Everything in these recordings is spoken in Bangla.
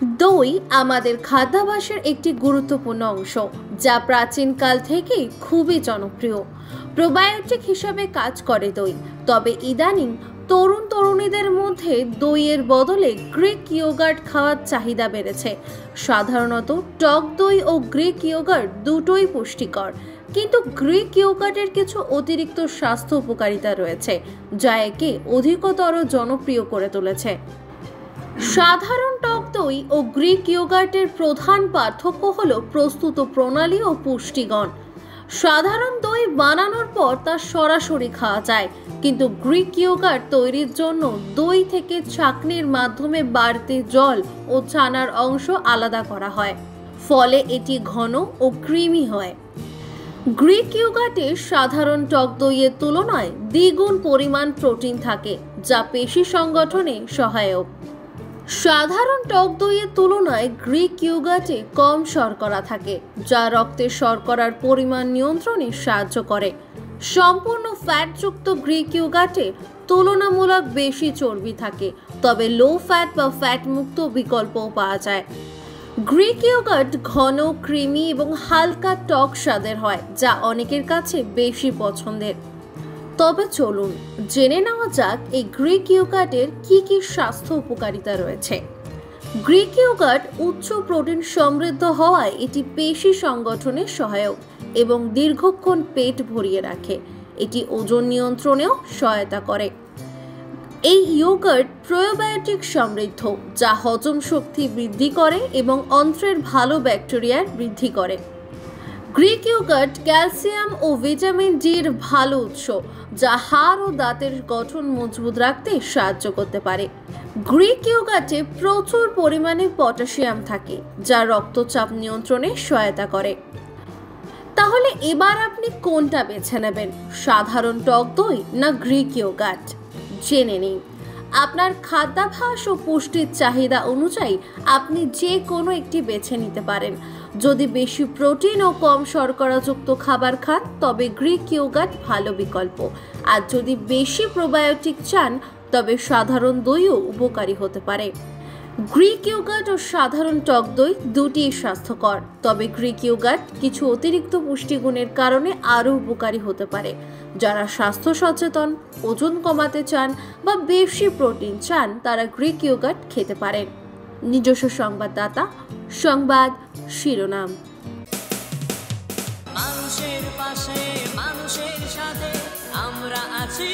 দই আমাদের খাদ্যাভ্যাসের একটি গুরুত্বপূর্ণ অংশ, যা প্রাচীনকাল থেকেই খুবই জনপ্রিয়। প্রোবায়োটিক হিসাবে কাজ করে দই। তবে ইদানিং তরুণীদের মধ্যে দইয়ের বদলে গ্রিক ইয়োগার্ট খাওয়ার চাহিদা বেড়েছে। সাধারণত টক দই ও গ্রিক ইয়োগার্ট দুটোই পুষ্টিকর, কিন্তু গ্রিক ইয়োগার্টের কিছু অতিরিক্ত স্বাস্থ্য উপকারিতা রয়েছে, যা একে অধিকতর জনপ্রিয় করে তুলেছে। সাধারণ টক দই ও গ্রিক ইয়োগার্টের প্রধান পার্থক্য হল প্রস্তুত প্রণালী ও পুষ্টিগুণ। সাধারণ দই বানানোর পর তা সরাসরি খাওয়া যায়, কিন্তু গ্রিক ইয়োগার্ট তৈরির জন্য দই থেকে ছাঁকনির মাধ্যমে বাড়তি জল ও ছানার অংশ আলাদা করা হয়, ফলে এটি ঘন ও ক্রিমি হয়। গ্রিক ইয়োগার্টে সাধারণ টক দইয়ের তুলনায় দ্বিগুণ পরিমাণ প্রোটিন থাকে, যা পেশি সংগঠনে সহায়ক। সাধারণ টক দইয়ের তুলনায় গ্রিক ইয়োগার্টে কম শর্করা থাকে, যা রক্তে শর্করার পরিমাণ নিয়ন্ত্রণে সাহায্য করে। সম্পূর্ণ ফ্যাটযুক্ত গ্রিক ইয়োগার্টে তুলনামূলক বেশি চর্বি থাকে, তবে লো ফ্যাট বা ফ্যাট মুক্ত বিকল্পও পাওয়া যায়। গ্রিক ইয়োগার্ট ঘন, ক্রিমি এবং হালকা টক স্বাদের হয়, যা অনেকের কাছে বেশি পছন্দের। তবে চলুন জেনে নেওয়া যাক এই গ্রিক ইয়োগার্টের কি কি স্বাস্থ্য উপকারিতা রয়েছে। গ্রিক ইয়োগার্ট উচ্চ প্রোটিন সমৃদ্ধ হওয়ায় এটি পেশি সংগঠনে সহায়ক এবং দীর্ঘক্ষণ পেট ভরিয়ে রাখে। এটি ওজন নিয়ন্ত্রণেও সহায়তা করে। এই ইয়োগার্ট প্রোবায়োটিক সমৃদ্ধ, যা হজম শক্তি বৃদ্ধি করে এবং অন্ত্রের ভালো ব্যাকটেরিয়ার বৃদ্ধি করে। গ্রিক ইয়োগার্ট ক্যালসিয়াম ও ভিটামিন ডির ভালো উৎস, যা হাড় ও দাঁতের গঠন মজবুত রাখতে সাহায্য করতে পারে। গ্রিক ইয়োগার্টে প্রচুর পরিমাণে পটাশিয়াম থাকে, যা রক্তচাপ নিয়ন্ত্রণে সহায়তা করে। তাহলে এবার আপনি কোনটা বেছে নেবেন, সাধারণ টক দই না গ্রিক ইয়োগার্ট? জেনে নিন। আপনার খাদ্যাভ্যাস ও পুষ্টির চাহিদা অনুযায়ী আপনি যে কোনো একটি বেছে নিতে পারেন। যদি বেশি প্রোটিন ও কম শর্করাযুক্ত খাবার খান, তবে গ্রিক ইয়োগার্ট ভালো বিকল্প। আর যদি বেশি প্রোবায়োটিক চান, তবে সাধারণ দইও উপকারী হতে পারে। গ্রিক ইয়োগার্ট ও সাধারণ টক দই দুটিই স্বাস্থ্যকর, তবে গ্রিক ইয়োগার্ট কিছু অতিরিক্ত পুষ্টিগুণের কারণে আরও উপকারী হতে পারে। যারা স্বাস্থ্য সচেতন, ওজন কমাতে চান বা বেশি প্রোটিন চান, তারা গ্রিক ইয়োগার্ট খেতে পারেন। নিজস্ব সংবাদদাতা, সংবাদ শিরোনাম। মানুষের পাশে, মানুষের সাথে আমরা আছি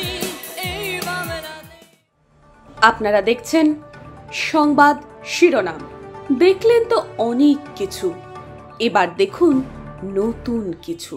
এই বাংলাতে। আপনারা দেখছেন সংবাদ শিরোনাম। দেখলেন তো অনেক কিছু, এবার দেখুন নতুন কিছু।